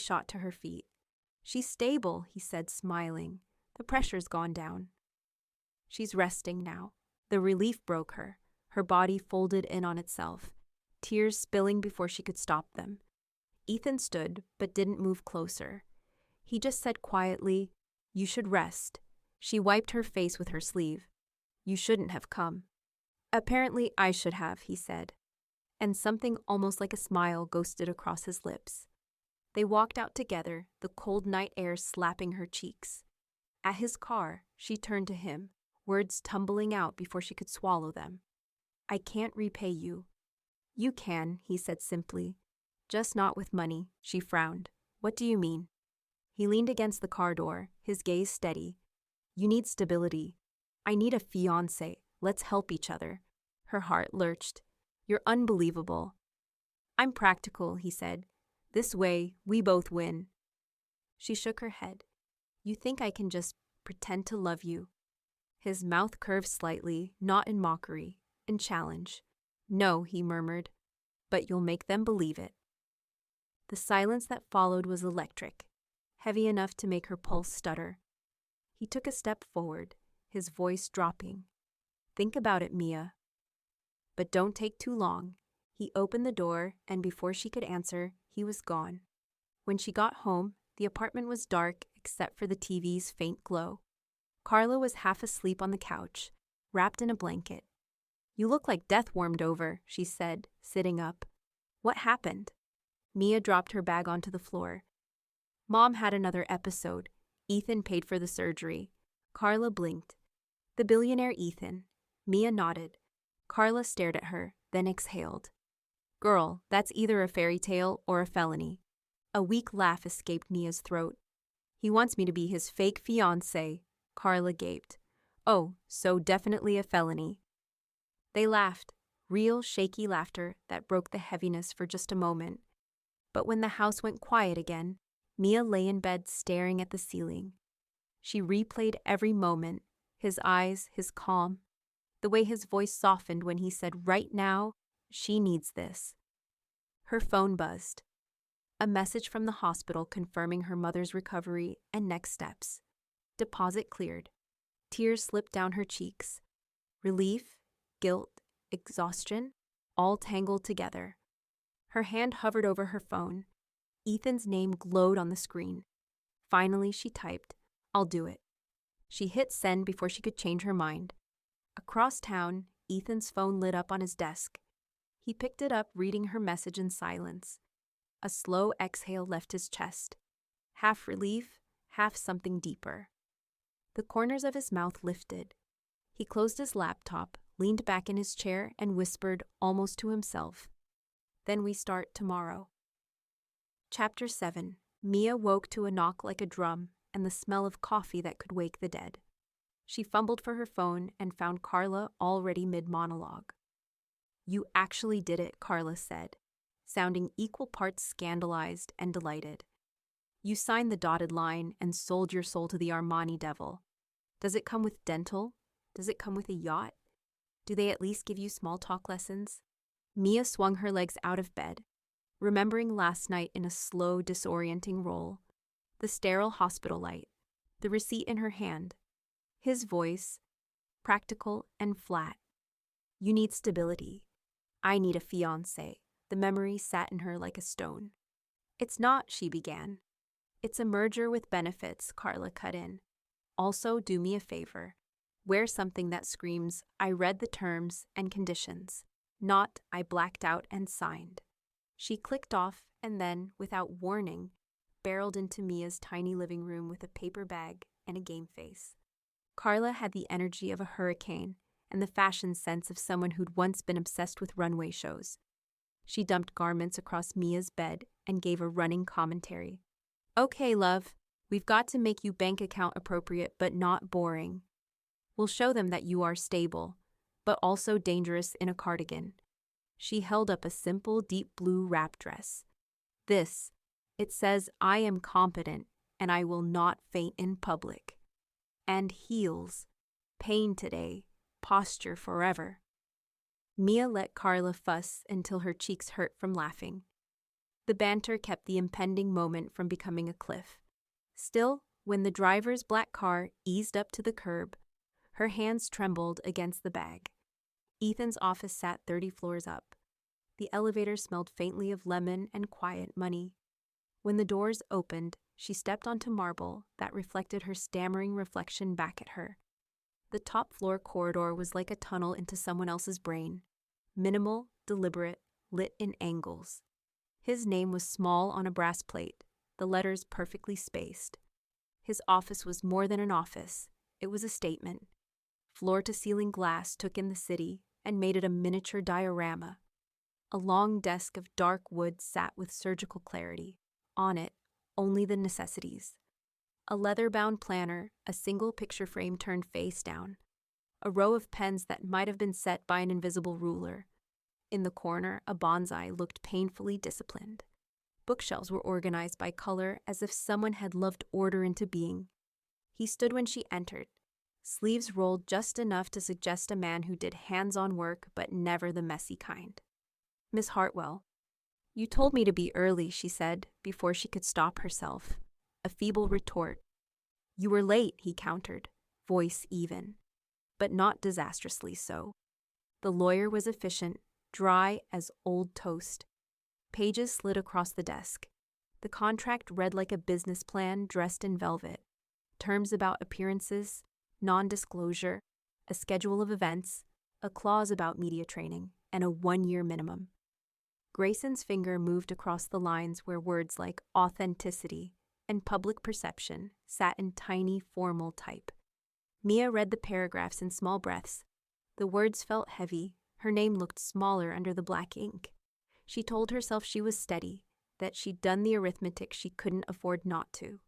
shot to her feet. "She's stable," he said, smiling. "The pressure's gone down." She's resting now. The relief broke her. Her body folded in on itself, tears spilling before she could stop them. Ethan stood, but didn't move closer. He just said quietly, "You should rest." She wiped her face with her sleeve. "You shouldn't have come." "Apparently I should have," he said, and something almost like a smile ghosted across his lips. They walked out together, the cold night air slapping her cheeks. At his car, she turned to him, words tumbling out before she could swallow them. "I can't repay you." "You can," he said simply. "Just not with money." She frowned. "What do you mean?" He leaned against the car door, his gaze steady. "You need stability. I need a fiancé. Let's help each other." Her heart lurched. "You're unbelievable." "I'm practical," he said. "This way, we both win." She shook her head. "You think I can just pretend to love you?" His mouth curved slightly, not in mockery, in challenge. "No," he murmured, "but you'll make them believe it." The silence that followed was electric, heavy enough to make her pulse stutter. He took a step forward, his voice dropping. "Think about it, Mia. But don't take too long." He opened the door, and before she could answer, he was gone. When she got home, the apartment was dark except for the TV's faint glow. Carla was half asleep on the couch, wrapped in a blanket. "You look like death warmed over," she said, sitting up. "What happened?" Mia dropped her bag onto the floor. "Mom had another episode. Ethan paid for the surgery." Carla blinked. "The billionaire Ethan." Mia nodded. Carla stared at her, then exhaled. "Girl, that's either a fairy tale or a felony." A weak laugh escaped Mia's throat. "He wants me to be his fake fiancé." Carla gaped. "Oh, so definitely a felony." They laughed, real shaky laughter that broke the heaviness for just a moment. But when the house went quiet again, Mia lay in bed staring at the ceiling. She replayed every moment, his eyes, his calm, the way his voice softened when he said, "Right now, she needs this." Her phone buzzed. A message from the hospital confirming her mother's recovery and next steps. Deposit cleared. Tears slipped down her cheeks. Relief, guilt, exhaustion, all tangled together. Her hand hovered over her phone. Ethan's name glowed on the screen. Finally, she typed, "I'll do it." She hit send before she could change her mind. Across town, Ethan's phone lit up on his desk. He picked it up, reading her message in silence. A slow exhale left his chest. Half relief, half something deeper. The corners of his mouth lifted. He closed his laptop, leaned back in his chair, and whispered, almost to himself, "Then we start tomorrow." Chapter 7. Mia woke to a knock like a drum and the smell of coffee that could wake the dead. She fumbled for her phone and found Carla already mid-monologue. "You actually did it," Carla said, sounding equal parts scandalized and delighted. "You signed the dotted line and sold your soul to the Armani devil. Does it come with dental? Does it come with a yacht? Do they at least give you small talk lessons?" Mia swung her legs out of bed, remembering last night in a slow, disorienting roll. The sterile hospital light, the receipt in her hand. His voice, practical and flat. "You need stability. I need a fiancé." The memory sat in her like a stone. "It's not," she began. "It's a merger with benefits," Carla cut in. "Also, do me a favor. Wear something that screams, 'I read the terms and conditions,' not 'I blacked out and signed.'" She clicked off and then, without warning, barreled into Mia's tiny living room with a paper bag and a game face. Carla had the energy of a hurricane and the fashion sense of someone who'd once been obsessed with runway shows. She dumped garments across Mia's bed and gave a running commentary. "Okay, love, we've got to make you bank account appropriate but not boring. We'll show them that you are stable, but also dangerous in a cardigan." She held up a simple deep blue wrap dress. "This, it says I am competent and I will not faint in public. And heels. Pain today, posture forever." Mia let Carla fuss until her cheeks hurt from laughing. The banter kept the impending moment from becoming a cliff. Still, when the driver's black car eased up to the curb, her hands trembled against the bag. Ethan's office sat 30 floors up. The elevator smelled faintly of lemon and quiet money. When the doors opened, she stepped onto marble that reflected her stammering reflection back at her. The top floor corridor was like a tunnel into someone else's brain. Minimal, deliberate, lit in angles. His name was small on a brass plate, the letters perfectly spaced. His office was more than an office. It was a statement. Floor-to-ceiling glass took in the city and made it a miniature diorama. A long desk of dark wood sat with surgical clarity. On it, only the necessities. A leather-bound planner, a single picture frame turned face down. A row of pens that might have been set by an invisible ruler. In the corner, a bonsai looked painfully disciplined. Bookshelves were organized by color as if someone had loved order into being. He stood when she entered, sleeves rolled just enough to suggest a man who did hands-on work but never the messy kind. "Miss Hartwell, you told me to be early," she said, before she could stop herself. A feeble retort. "You were late," he countered, voice even, but not disastrously so. The lawyer was efficient, dry as old toast. Pages slid across the desk. The contract read like a business plan dressed in velvet. Terms about appearances, non-disclosure, a schedule of events, a clause about media training, and a 1-year minimum. Grayson's finger moved across the lines where words like authenticity and public perception sat in tiny, formal type. Mia read the paragraphs in small breaths. The words felt heavy. Her name looked smaller under the black ink. She told herself she was steady, that she'd done the arithmetic she couldn't afford not to.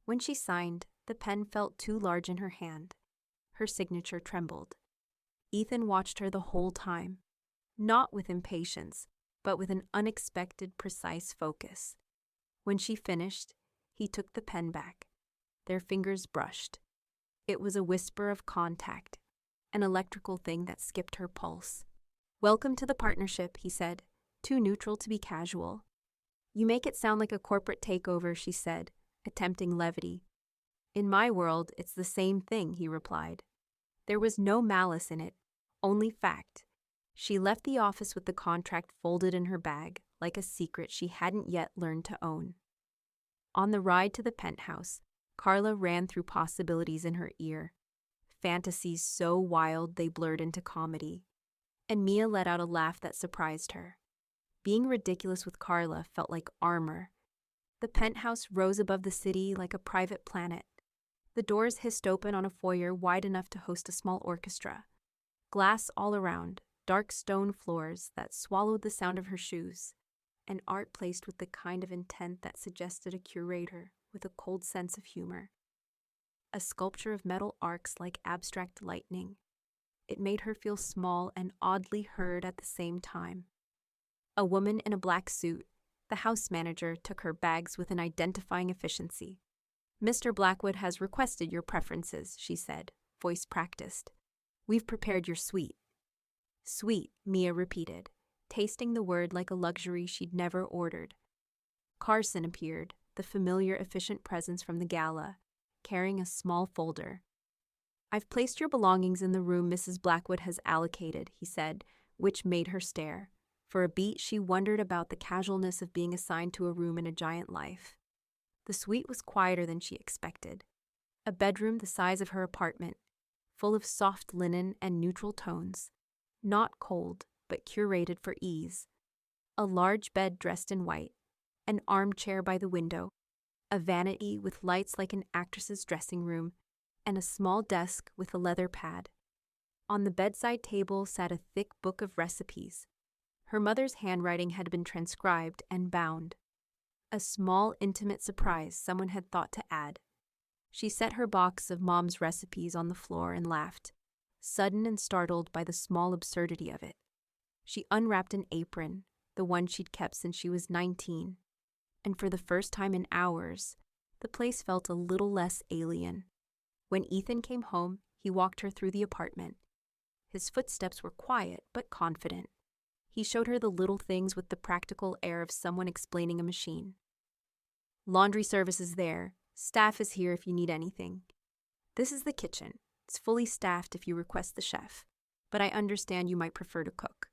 When she signed, the pen felt too large in her hand. Her signature trembled. Ethan watched her the whole time, not with impatience, but with an unexpected, precise focus. When she finished, he took the pen back. Their fingers brushed. It was a whisper of contact, an electrical thing that skipped her pulse. "Welcome to the partnership," he said, too neutral to be casual. "You make it sound like a corporate takeover," she said, attempting levity. "In my world, it's the same thing," he replied. There was no malice in it, only fact. She left the office with the contract folded in her bag, like a secret she hadn't yet learned to own. On the ride to the penthouse, Carla ran through possibilities in her ear, fantasies so wild they blurred into comedy. And Mia let out a laugh that surprised her. Being ridiculous with Carla felt like armor. The penthouse rose above the city like a private planet. The doors hissed open on a foyer wide enough to host a small orchestra. Glass all around, dark stone floors that swallowed the sound of her shoes, and art placed with the kind of intent that suggested a curator with a cold sense of humor. A sculpture of metal arcs like abstract lightning. It made her feel small and oddly heard at the same time. A woman in a black suit, the house manager, took her bags with an identifying efficiency. "Mr. Blackwood has requested your preferences," she said, voice practiced. "We've prepared your suite." "Sweet," Mia repeated, tasting the word like a luxury she'd never ordered. Carson appeared, the familiar, efficient presence from the gala, carrying a small folder. "I've placed your belongings in the room Mrs. Blackwood has allocated," he said, which made her stare. For a beat, she wondered about the casualness of being assigned to a room in a giant life. The suite was quieter than she expected. A bedroom the size of her apartment, full of soft linen and neutral tones. Not cold, but curated for ease. A large bed dressed in white, an armchair by the window, a vanity with lights like an actress's dressing room, and a small desk with a leather pad. On the bedside table sat a thick book of recipes. Her mother's handwriting had been transcribed and bound. A small, intimate surprise someone had thought to add. She set her box of Mom's recipes on the floor and laughed, sudden and startled by the small absurdity of it. She unwrapped an apron, the one she'd kept since she was 19, and for the first time in hours, the place felt a little less alien. When Ethan came home, he walked her through the apartment. His footsteps were quiet but confident. He showed her the little things with the practical air of someone explaining a machine. Laundry service is there. Staff is here if you need anything. This is the kitchen. It's fully staffed if you request the chef, but I understand you might prefer to cook.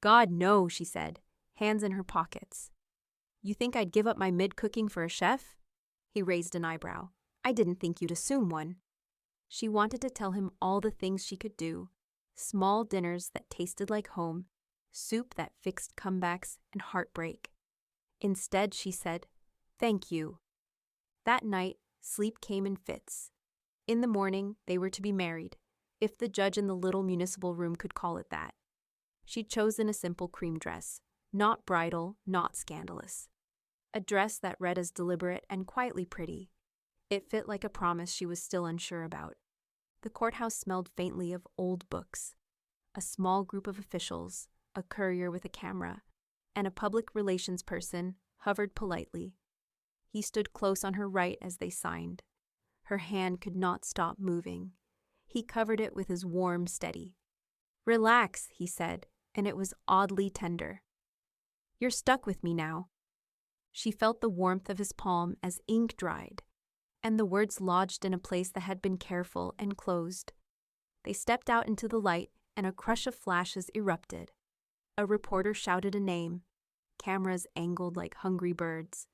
God, no, she said, hands in her pockets. You think I'd give up my mid-cooking for a chef? He raised an eyebrow. I didn't think you'd assume one. She wanted to tell him all the things she could do, small dinners that tasted like home, soup that fixed comebacks and heartbreak. Instead, she said, "Thank you." That night, sleep came in fits. In the morning, they were to be married, if the judge in the little municipal room could call it that. She'd chosen a simple cream dress, not bridal, not scandalous. A dress that read as deliberate and quietly pretty. It fit like a promise she was still unsure about. The courthouse smelled faintly of old books. A small group of officials, a courier with a camera, and a public relations person hovered politely. He stood close on her right as they signed. Her hand could not stop moving. He covered it with his warm, steady. "Relax," he said, and it was oddly tender. "You're stuck with me now." She felt the warmth of his palm as ink dried, and the words lodged in a place that had been careful and closed. They stepped out into the light, and a crush of flashes erupted. A reporter shouted a name. Cameras angled like hungry birds.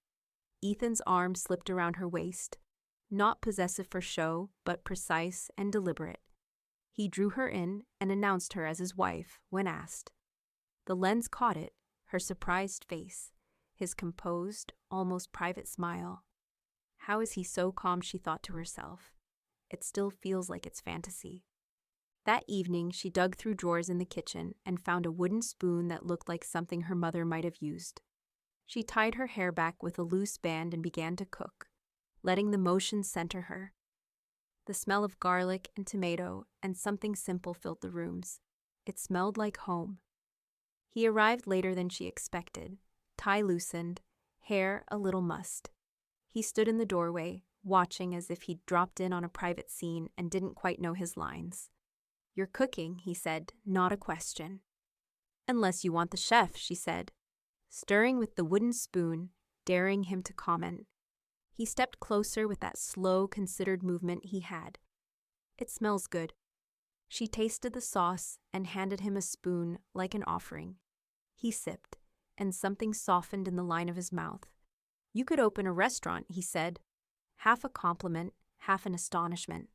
Ethan's arm slipped around her waist, not possessive for show, but precise and deliberate. He drew her in and announced her as his wife when asked. The lens caught it, her surprised face, his composed, almost private smile. How is he so calm, she thought to herself. It still feels like it's fantasy. That evening, she dug through drawers in the kitchen and found a wooden spoon that looked like something her mother might have used. She tied her hair back with a loose band and began to cook, letting the motion center her. The smell of garlic and tomato and something simple filled the rooms. It smelled like home. He arrived later than she expected, tie loosened, hair a little mussed. He stood in the doorway, watching as if he'd dropped in on a private scene and didn't quite know his lines. "You're cooking," he said, not a question. "Unless you want the chef," she said, stirring with the wooden spoon, daring him to comment. He stepped closer with that slow, considered movement he had. "It smells good." She tasted the sauce and handed him a spoon like an offering. He sipped, and something softened in the line of his mouth. "You could open a restaurant," he said, half a compliment, half an astonishment.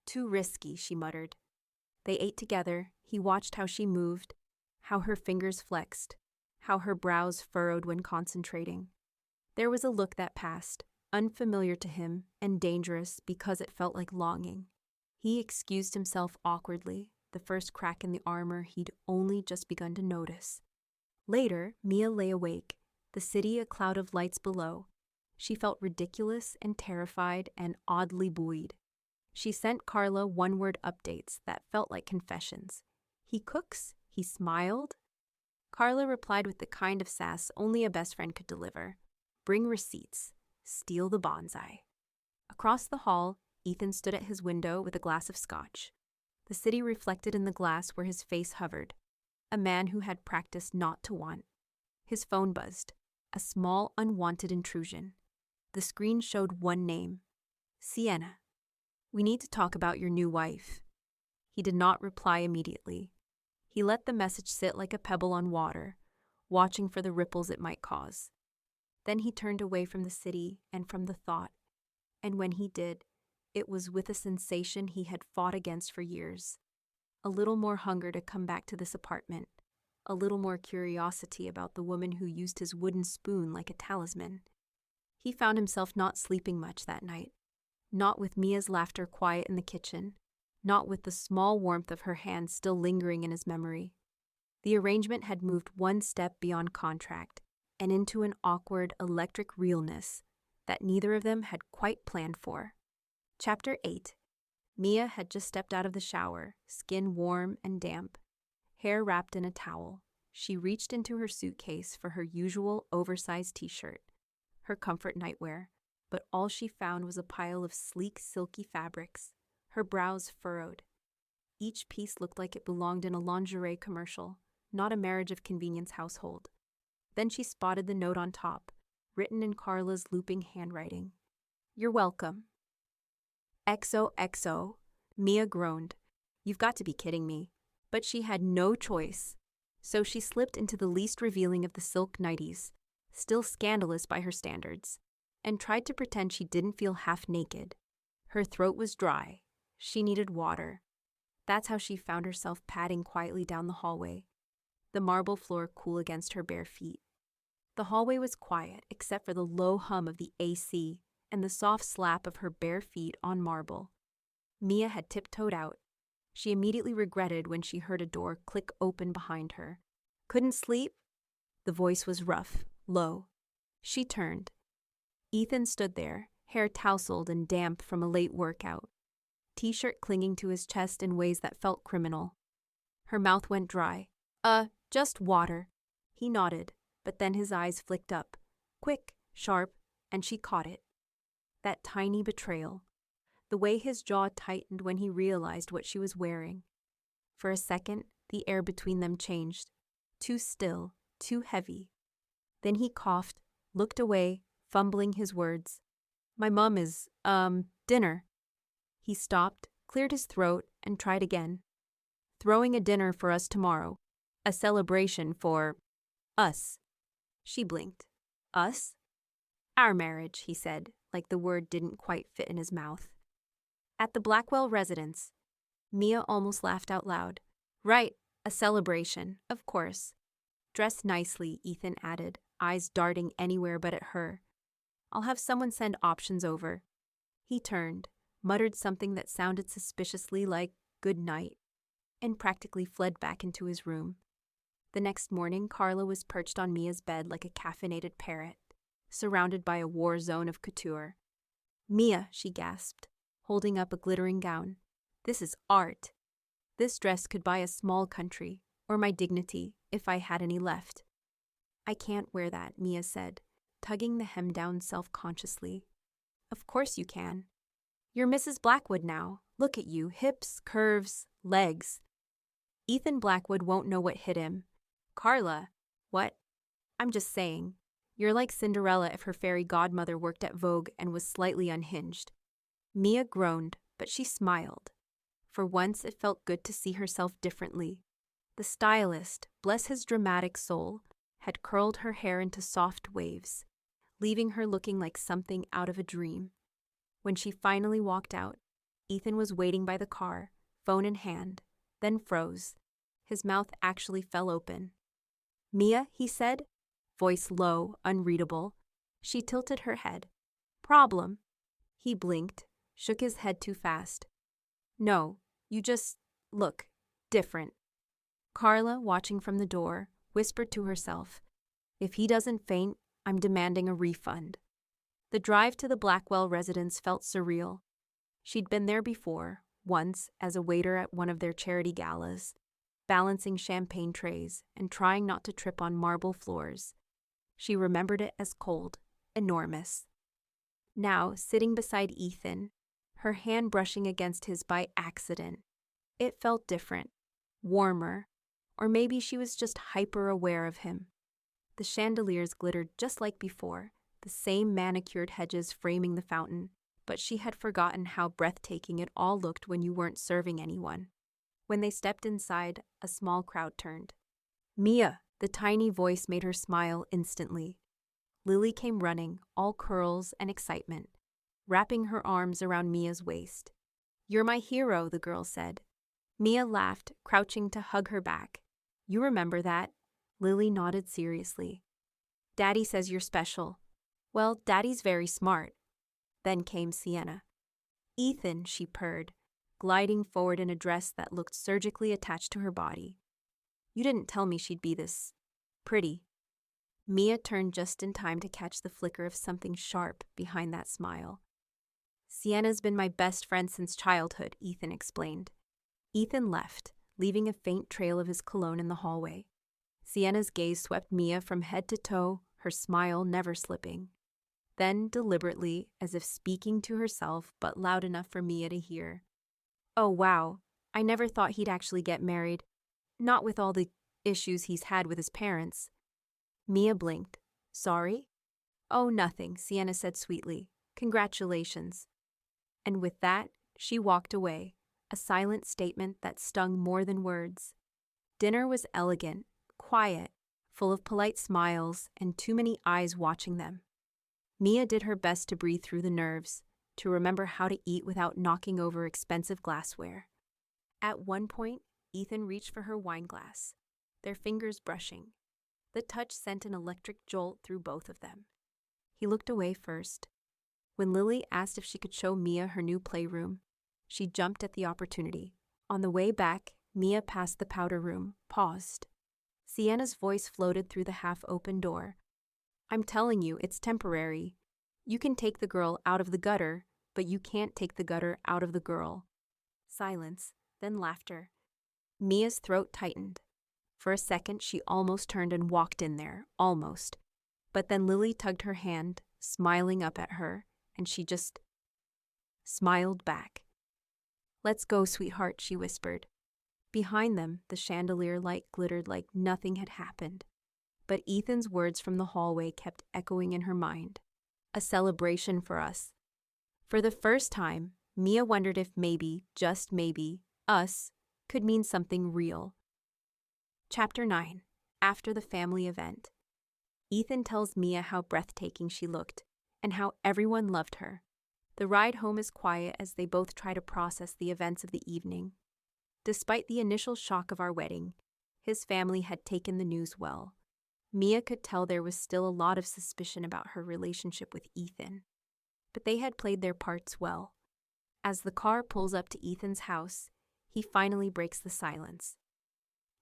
"Too risky," she muttered. They ate together. He watched how she moved, how her fingers flexed, how her brows furrowed when concentrating. There was a look that passed, unfamiliar to him and dangerous because it felt like longing. He excused himself awkwardly, the first crack in the armor he'd only just begun to notice. Later, Mia lay awake, the city a cloud of lights below. She felt ridiculous and terrified and oddly buoyed. She sent Carla one-word updates that felt like confessions. "He cooks?" He smiled. Carla replied with the kind of sass only a best friend could deliver. "Bring receipts. Steal the bonsai." Across the hall, Ethan stood at his window with a glass of scotch. The city reflected in the glass where his face hovered. A man who had practiced not to want. His phone buzzed. A small, unwanted intrusion. The screen showed one name. Sienna. "We need to talk about your new wife." He did not reply immediately. He let the message sit like a pebble on water, watching for the ripples it might cause. Then he turned away from the city and from the thought, and when he did, it was with a sensation he had fought against for years. A little more hunger to come back to this apartment, a little more curiosity about the woman who used his wooden spoon like a talisman. He found himself not sleeping much that night. Not with Mia's laughter quiet in the kitchen, not with the small warmth of her hand still lingering in his memory. The arrangement had moved one step beyond contract and into an awkward, electric realness that neither of them had quite planned for. Chapter 8. Mia had just stepped out of the shower, skin warm and damp, hair wrapped in a towel. She reached into her suitcase for her usual oversized t-shirt, her comfort nightwear, but all she found was a pile of sleek, silky fabrics, her brows furrowed. Each piece looked like it belonged in a lingerie commercial, not a marriage of convenience household. Then she spotted the note on top, written in Carla's looping handwriting. "You're welcome." XOXO, Mia groaned. "You've got to be kidding me." But she had no choice. So she slipped into the least revealing of the silk nighties, still scandalous by her standards, and tried to pretend she didn't feel half naked. Her throat was dry. She needed water. That's how she found herself padding quietly down the hallway, the marble floor cool against her bare feet. The hallway was quiet except for the low hum of the AC and the soft slap of her bare feet on marble. Mia had tiptoed out. She immediately regretted when she heard a door click open behind her. "Couldn't sleep?" The voice was rough, low. She turned. Ethan stood there, hair tousled and damp from a late workout, t-shirt clinging to his chest in ways that felt criminal. Her mouth went dry. Just water." He nodded, but then his eyes flicked up, quick, sharp, and she caught it. That tiny betrayal. The way his jaw tightened when he realized what she was wearing. For a second, the air between them changed. Too still, too heavy. Then he coughed, looked away, fumbling his words. "My mom is, dinner." He stopped, cleared his throat, and tried again. "Throwing a dinner for us tomorrow. A celebration for us." She blinked. "Us?" "Our marriage," he said, like the word didn't quite fit in his mouth. "At the Blackwell residence." Mia almost laughed out loud. "Right, a celebration, of course." "Dress nicely," Ethan added, eyes darting anywhere but at her. "I'll have someone send options over." He turned, muttered something that sounded suspiciously like "good night," and practically fled back into his room. The next morning, Carla was perched on Mia's bed like a caffeinated parrot, surrounded by a war zone of couture. "Mia," she gasped, holding up a glittering gown. "This is art. This dress could buy a small country, or my dignity, if I had any left." "I can't wear that," Mia said, tugging the hem down self-consciously. "Of course you can. You're Mrs. Blackwood now. Look at you, hips, curves, legs." Ethan Blackwood won't know what hit him. "Carla." "What?" "I'm just saying. You're like Cinderella if her fairy godmother worked at Vogue and was slightly unhinged." Mia groaned, but she smiled. For once it felt good to see herself differently. The stylist, bless his dramatic soul, had curled her hair into soft waves, leaving her looking like something out of a dream. When she finally walked out, Ethan was waiting by the car, phone in hand, then froze. His mouth actually fell open. "Mia," he said, voice low, unreadable. She tilted her head. "Problem?" He blinked, shook his head too fast. "No, you just look different." Carla, watching from the door, whispered to herself, "If he doesn't faint, I'm demanding a refund." The drive to the Blackwell residence felt surreal. She'd been there before, once as a waiter at one of their charity galas, balancing champagne trays and trying not to trip on marble floors. She remembered it as cold, enormous. Now, sitting beside Ethan, her hand brushing against his by accident, it felt different, warmer, or maybe she was just hyper-aware of him. The chandeliers glittered just like before, the same manicured hedges framing the fountain, but she had forgotten how breathtaking it all looked when you weren't serving anyone. When they stepped inside, a small crowd turned. "Mia!" The tiny voice made her smile instantly. Lily came running, all curls and excitement, wrapping her arms around Mia's waist. "You're my hero," the girl said. Mia laughed, crouching to hug her back. "You remember that?" Lily nodded seriously. "Daddy says you're special." "Well, Daddy's very smart." Then came Sienna. "Ethan," she purred, gliding forward in a dress that looked surgically attached to her body. "You didn't tell me she'd be this pretty." Mia turned just in time to catch the flicker of something sharp behind that smile. "Sienna's been my best friend since childhood," Ethan explained. Ethan left, leaving a faint trail of his cologne in the hallway. Sienna's gaze swept Mia from head to toe, her smile never slipping. Then, deliberately, as if speaking to herself but loud enough for Mia to hear, "Oh wow, I never thought he'd actually get married. Not with all the issues he's had with his parents. Mia blinked. Sorry? Oh, nothing, Sienna said sweetly. Congratulations. And with that, she walked away, a silent statement that stung more than words. Dinner was elegant, quiet, full of polite smiles and too many eyes watching them. Mia did her best to breathe through the nerves, to remember how to eat without knocking over expensive glassware. At one point, Ethan reached for her wine glass, their fingers brushing. The touch sent an electric jolt through both of them. He looked away first. When Lily asked if she could show Mia her new playroom, she jumped at the opportunity. On the way back, Mia passed the powder room, paused. Sienna's voice floated through the half-open door. I'm telling you, it's temporary. You can take the girl out of the gutter, but you can't take the gutter out of the girl. Silence, then laughter. Mia's throat tightened. For a second, she almost turned and walked in there, almost. But then Lily tugged her hand, smiling up at her, and she just smiled back. Let's go, sweetheart, she whispered. Behind them, the chandelier light glittered like nothing had happened. But Ethan's words from the hallway kept echoing in her mind. A celebration for us. For the first time, Mia wondered if maybe, just maybe, us could mean something real. Chapter 9. After the family event. Ethan tells Mia how breathtaking she looked, and how everyone loved her. The ride home is quiet as they both try to process the events of the evening. Despite the initial shock of our wedding, his family had taken the news well. Mia could tell there was still a lot of suspicion about her relationship with Ethan, but they had played their parts well. As the car pulls up to Ethan's house, he finally breaks the silence.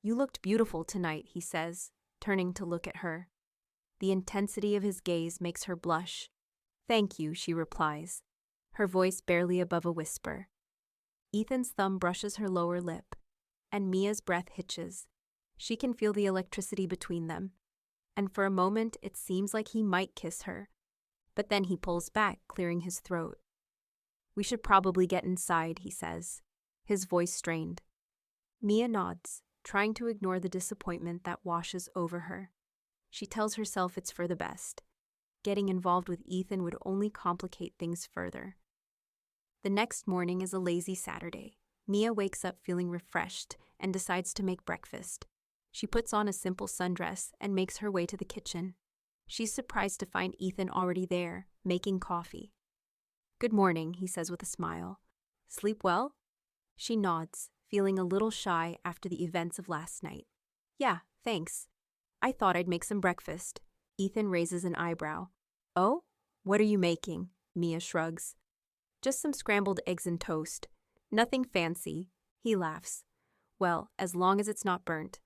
You looked beautiful tonight, he says, turning to look at her. The intensity of his gaze makes her blush. Thank you, she replies, her voice barely above a whisper. Ethan's thumb brushes her lower lip, and Mia's breath hitches. She can feel the electricity between them, and for a moment it seems like he might kiss her, but then he pulls back, clearing his throat. We should probably get inside, he says, his voice strained. Mia nods, trying to ignore the disappointment that washes over her. She tells herself it's for the best. Getting involved with Ethan would only complicate things further. The next morning is a lazy Saturday. Mia wakes up feeling refreshed and decides to make breakfast. She puts on a simple sundress and makes her way to the kitchen. She's surprised to find Ethan already there, making coffee. Good morning, he says with a smile. Sleep well? She nods, feeling a little shy after the events of last night. Yeah, thanks. I thought I'd make some breakfast. Ethan raises an eyebrow. Oh? What are you making? Mia shrugs. Just some scrambled eggs and toast. Nothing fancy. He laughs. Well, as long as it's not burnt.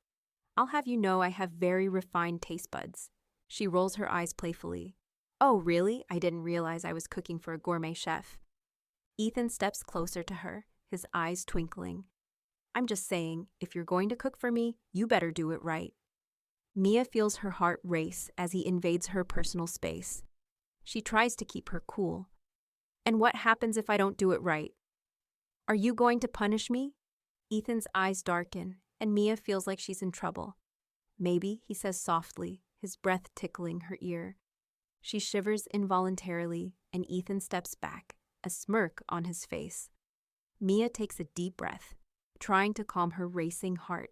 I'll have you know I have very refined taste buds. She rolls her eyes playfully. Oh, really? I didn't realize I was cooking for a gourmet chef. Ethan steps closer to her, his eyes twinkling. I'm just saying, if you're going to cook for me, you better do it right. Mia feels her heart race as he invades her personal space. She tries to keep her cool. And what happens if I don't do it right? Are you going to punish me? Ethan's eyes darken, and Mia feels like she's in trouble. Maybe, he says softly, his breath tickling her ear. She shivers involuntarily, and Ethan steps back, a smirk on his face. Mia takes a deep breath, trying to calm her racing heart.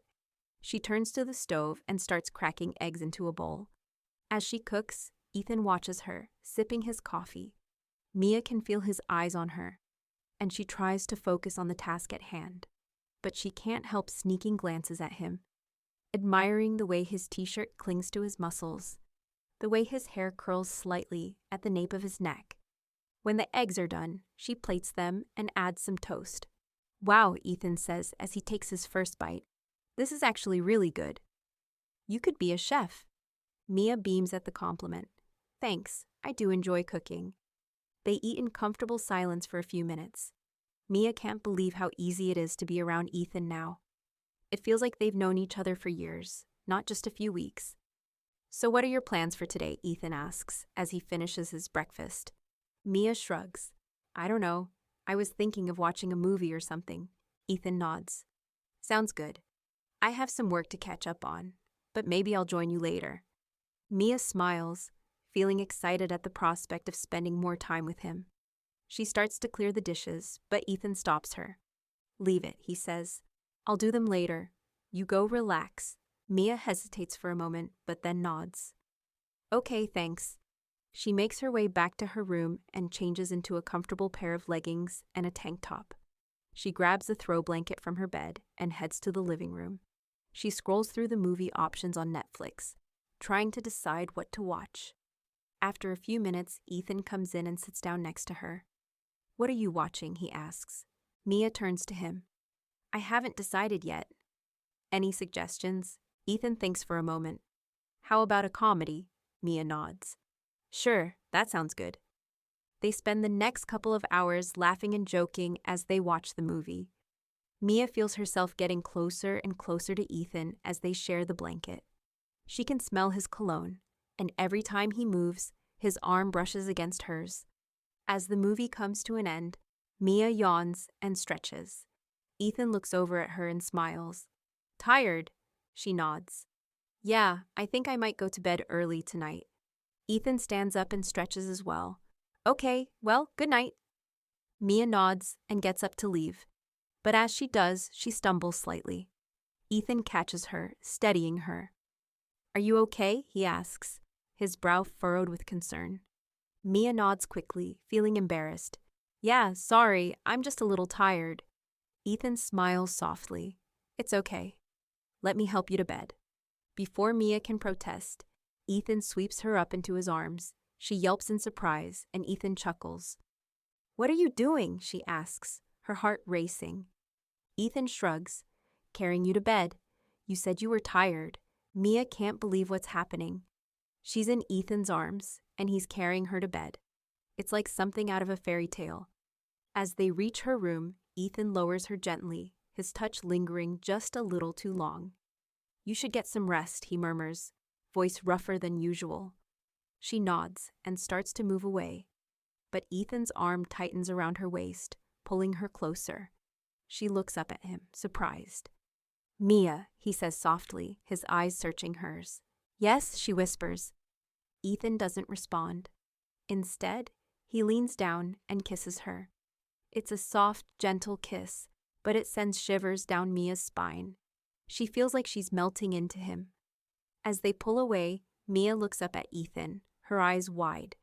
She turns to the stove and starts cracking eggs into a bowl. As she cooks, Ethan watches her, sipping his coffee. Mia can feel his eyes on her, and she tries to focus on the task at hand, but she can't help sneaking glances at him, admiring the way his t-shirt clings to his muscles, the way his hair curls slightly at the nape of his neck. When the eggs are done, she plates them and adds some toast. Wow, Ethan says as he takes his first bite. This is actually really good. You could be a chef. Mia beams at the compliment. Thanks, I do enjoy cooking. They eat in comfortable silence for a few minutes. Mia can't believe how easy it is to be around Ethan now. It feels like they've known each other for years, not just a few weeks. So what are your plans for today? Ethan asks as he finishes his breakfast. Mia shrugs. I don't know. I was thinking of watching a movie or something. Ethan nods. Sounds good. I have some work to catch up on, but maybe I'll join you later. Mia smiles, feeling excited at the prospect of spending more time with him. She starts to clear the dishes, but Ethan stops her. Leave it, he says. I'll do them later. You go relax. Mia hesitates for a moment, but then nods. Okay, thanks. She makes her way back to her room and changes into a comfortable pair of leggings and a tank top. She grabs a throw blanket from her bed and heads to the living room. She scrolls through the movie options on Netflix, trying to decide what to watch. After a few minutes, Ethan comes in and sits down next to her. What are you watching? He asks. Mia turns to him. I haven't decided yet. Any suggestions? Ethan thinks for a moment. How about a comedy? Mia nods. Sure, that sounds good. They spend the next couple of hours laughing and joking as they watch the movie. Mia feels herself getting closer and closer to Ethan as they share the blanket. She can smell his cologne, and every time he moves, his arm brushes against hers. As the movie comes to an end, Mia yawns and stretches. Ethan looks over at her and smiles. Tired? She nods. Yeah, I think I might go to bed early tonight. Ethan stands up and stretches as well. Okay, well, good night. Mia nods and gets up to leave. But as she does, she stumbles slightly. Ethan catches her, steadying her. Are you okay? He asks, his brow furrowed with concern. Mia nods quickly, feeling embarrassed. Yeah, sorry, I'm just a little tired. Ethan smiles softly. It's okay. Let me help you to bed. Before Mia can protest, Ethan sweeps her up into his arms. She yelps in surprise, and Ethan chuckles. What are you doing? She asks, her heart racing. Ethan shrugs. Carrying you to bed. You said you were tired. Mia can't believe what's happening. She's in Ethan's arms, and he's carrying her to bed. It's like something out of a fairy tale. As they reach her room, Ethan lowers her gently, his touch lingering just a little too long. You should get some rest, he murmurs, voice rougher than usual. She nods and starts to move away, but Ethan's arm tightens around her waist, pulling her closer. She looks up at him, surprised. Mia, he says softly, his eyes searching hers. Yes, she whispers. Ethan doesn't respond. Instead, he leans down and kisses her. It's a soft, gentle kiss, but it sends shivers down Mia's spine. She feels like she's melting into him. As they pull away, Mia looks up at Ethan, her eyes wide.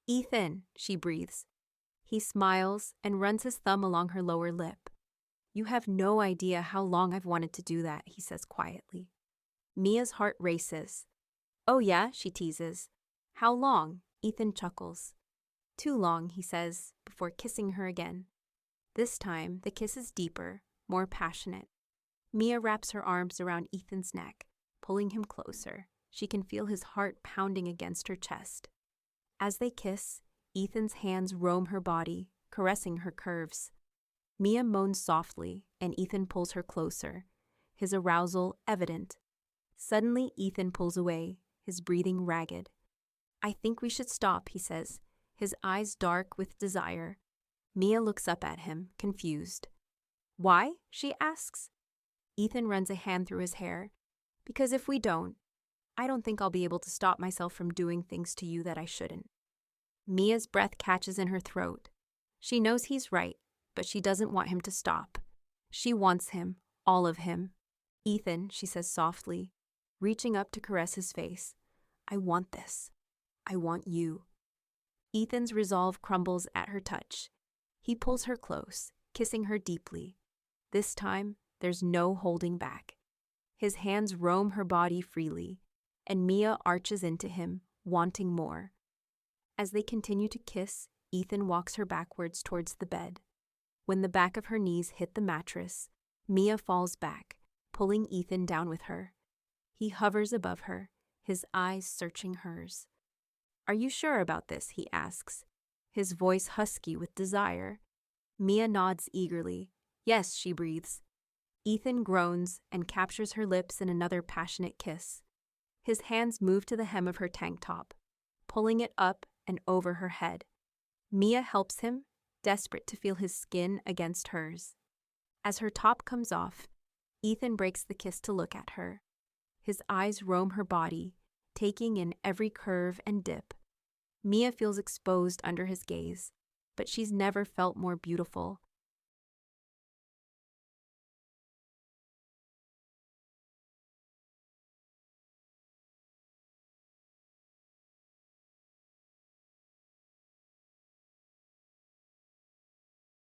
Ethan, she breathes. He smiles and runs his thumb along her lower lip. You have no idea how long I've wanted to do that, he says quietly. Mia's heart races. Oh yeah, she teases. How long? Ethan chuckles. Too long, he says, before kissing her again. This time, the kiss is deeper, more passionate. Mia wraps her arms around Ethan's neck, pulling him closer. She can feel his heart pounding against her chest. As they kiss, Ethan's hands roam her body, caressing her curves. Mia moans softly, and Ethan pulls her closer, his arousal evident. Suddenly, Ethan pulls away, his breathing ragged. I think we should stop, he says, his eyes dark with desire. Mia looks up at him, confused. Why? She asks. Ethan runs a hand through his hair. Because if we don't, I don't think I'll be able to stop myself from doing things to you that I shouldn't. Mia's breath catches in her throat. She knows he's right, but she doesn't want him to stop. She wants him, all of him. Ethan, she says softly, reaching up to caress his face. I want this. I want you. Ethan's resolve crumbles at her touch. He pulls her close, kissing her deeply. This time, there's no holding back. His hands roam her body freely, and Mia arches into him, wanting more. As they continue to kiss, Ethan walks her backwards towards the bed. When the back of her knees hit the mattress, Mia falls back, pulling Ethan down with her. He hovers above her, his eyes searching hers. Are you sure about this? He asks, his voice husky with desire. Mia nods eagerly. Yes, she breathes. Ethan groans and captures her lips in another passionate kiss. His hands move to the hem of her tank top, pulling it up and over her head. Mia helps him, desperate to feel his skin against hers. As her top comes off, Ethan breaks the kiss to look at her. His eyes roam her body, taking in every curve and dip. Mia feels exposed under his gaze, but she's never felt more beautiful,